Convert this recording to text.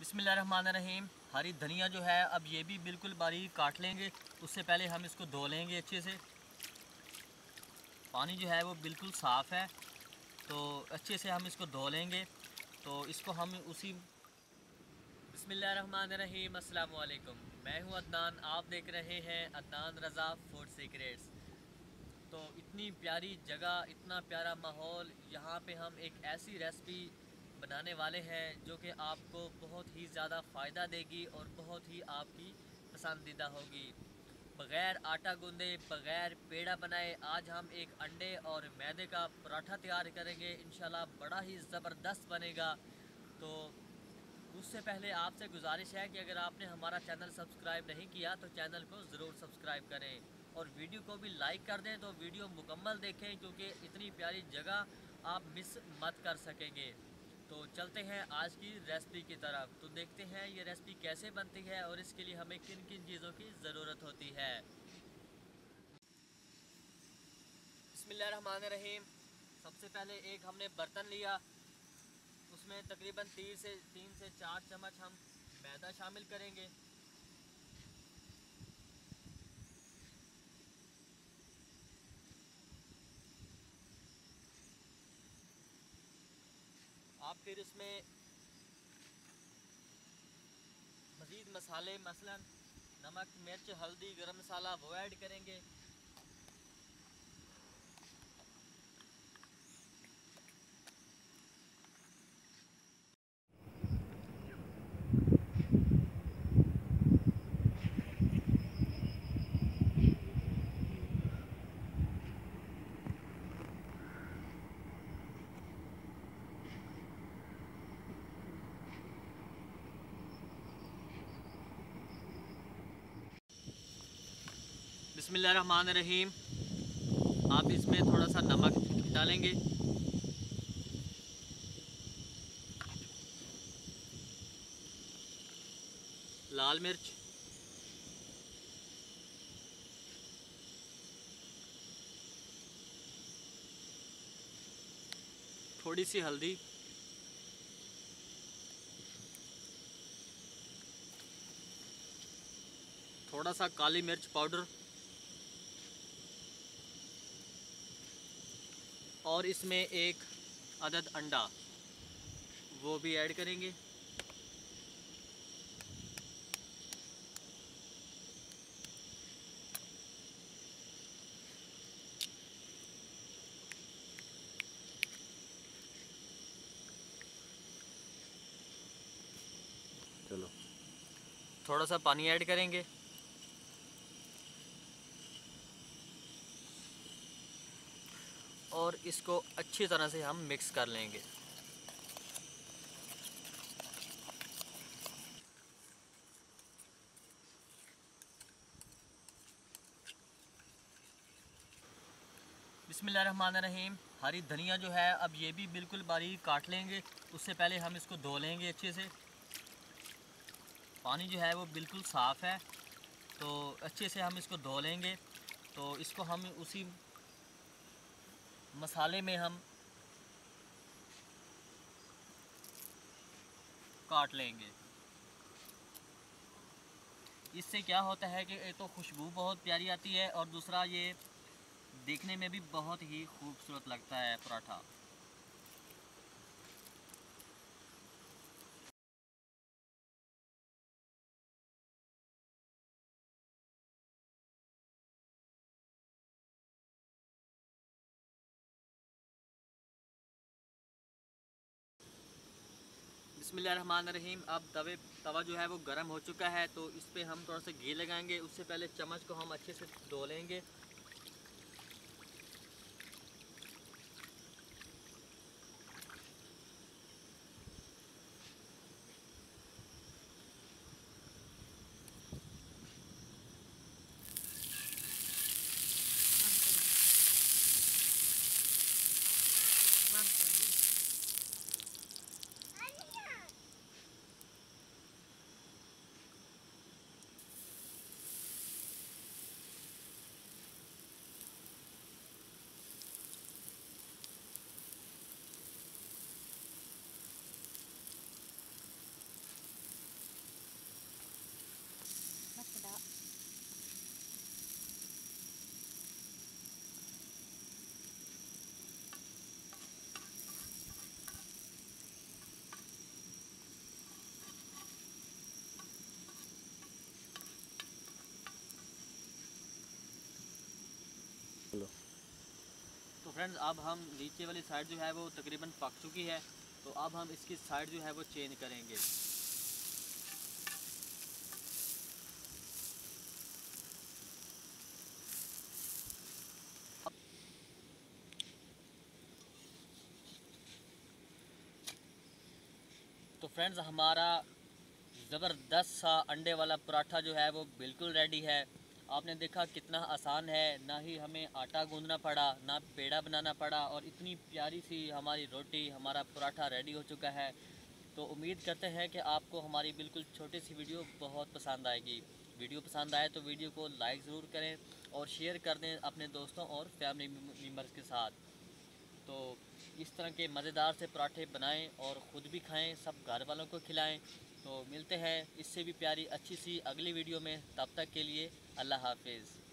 बिस्मिल्लाहिर्रहमानिर्रहीम। हरी धनिया जो है अब ये भी बिल्कुल बारीक काट लेंगे। उससे पहले हम इसको धो लेंगे अच्छे से। पानी जो है वो बिल्कुल साफ़ है, तो अच्छे से हम इसको धो लेंगे। तो इसको हम उसी बिस्मिल्लाहिर्रहमानिर्रहीम। अस्सलाम वालेकुम, मैं हूं अदनान, आप देख रहे हैं अदनान रज़ा फूड सीक्रेट्स। तो इतनी प्यारी जगह, इतना प्यारा माहौल, यहाँ पे हम एक ऐसी रेसिपी बनाने वाले हैं जो कि आपको बहुत ही ज़्यादा फ़ायदा देगी और बहुत ही आपकी पसंदीदा होगी। बग़ैर आटा गूंदे, बग़ैर पेड़ा बनाए आज हम एक अंडे और मैदे का पराठा तैयार करेंगे। इंशाल्लाह बड़ा ही ज़बरदस्त बनेगा। तो उससे पहले आपसे गुजारिश है कि अगर आपने हमारा चैनल सब्सक्राइब नहीं किया तो चैनल को ज़रूर सब्सक्राइब करें और वीडियो को भी लाइक कर दें। तो वीडियो मुकम्मल देखें क्योंकि इतनी प्यारी जगह आप मिस मत कर सकेंगे। तो चलते हैं आज की रेसिपी की तरफ। तो देखते हैं ये रेसिपी कैसे बनती है और इसके लिए हमें किन किन चीज़ों की ज़रूरत होती है। बिस्मिल्लाहिर्रहमानिर्रहीम। सबसे पहले एक हमने बर्तन लिया, उसमें तकरीबन 3 से 4 चम्मच हम मैदा शामिल करेंगे। आप फिर इसमें मज़ीद मसाले मसलन नमक, मिर्च, हल्दी, गरम मसाला वो ऐड करेंगे। बिस्मिल्लाहिर्रहमानिर्रहीम। आप इसमें थोड़ा सा नमक डालेंगे, लाल मिर्च, थोड़ी सी हल्दी, थोड़ा सा काली मिर्च पाउडर और इसमें एक अदद अंडा वो भी ऐड करेंगे। चलो, थोड़ा सा पानी ऐड करेंगे और इसको अच्छी तरह से हम मिक्स कर लेंगे। बिस्मिल्लाहिर्रहमानिर्रहीम। हरी धनिया जो है अब ये भी बिल्कुल बारीक काट लेंगे। उससे पहले हम इसको धो लेंगे अच्छे से। पानी जो है वो बिल्कुल साफ़ है, तो अच्छे से हम इसको धो लेंगे। तो इसको हम उसी मसाले में हम काट लेंगे। इससे क्या होता है कि एक तो खुशबू बहुत प्यारी आती है और दूसरा ये देखने में भी बहुत ही खूबसूरत लगता है पराठा। बिस्मिल्लाहिर्रहमानिर्रहीम। अब तवा जो है वो गर्म हो चुका है, तो इस पर हम थोड़ा सा घी लगाएंगे। उससे पहले चम्मच को हम अच्छे से धो लेंगे। फ्रेंड्स अब हम नीचे वाली साइड जो है वो तकरीबन पक चुकी है, तो अब हम इसकी साइड जो है वो चेंज करेंगे। तो फ्रेंड्स हमारा ज़बरदस्त सा अंडे वाला पराठा जो है वो बिल्कुल रेडी है। आपने देखा कितना आसान है, ना ही हमें आटा गूंदना पड़ा, ना पेड़ा बनाना पड़ा, और इतनी प्यारी सी हमारी रोटी, हमारा पराठा रेडी हो चुका है। तो उम्मीद करते हैं कि आपको हमारी बिल्कुल छोटी सी वीडियो बहुत पसंद आएगी। वीडियो पसंद आए तो वीडियो को लाइक ज़रूर करें और शेयर कर दें अपने दोस्तों और फैमिली मेम्बर्स के साथ। तो इस तरह के मज़ेदार से पराठे बनाएं और ख़ुद भी खाएं, सब घर वालों को खिलाएं। तो मिलते हैं इससे भी प्यारी अच्छी सी अगली वीडियो में, तब तक के लिए अल्लाह हाफिज़।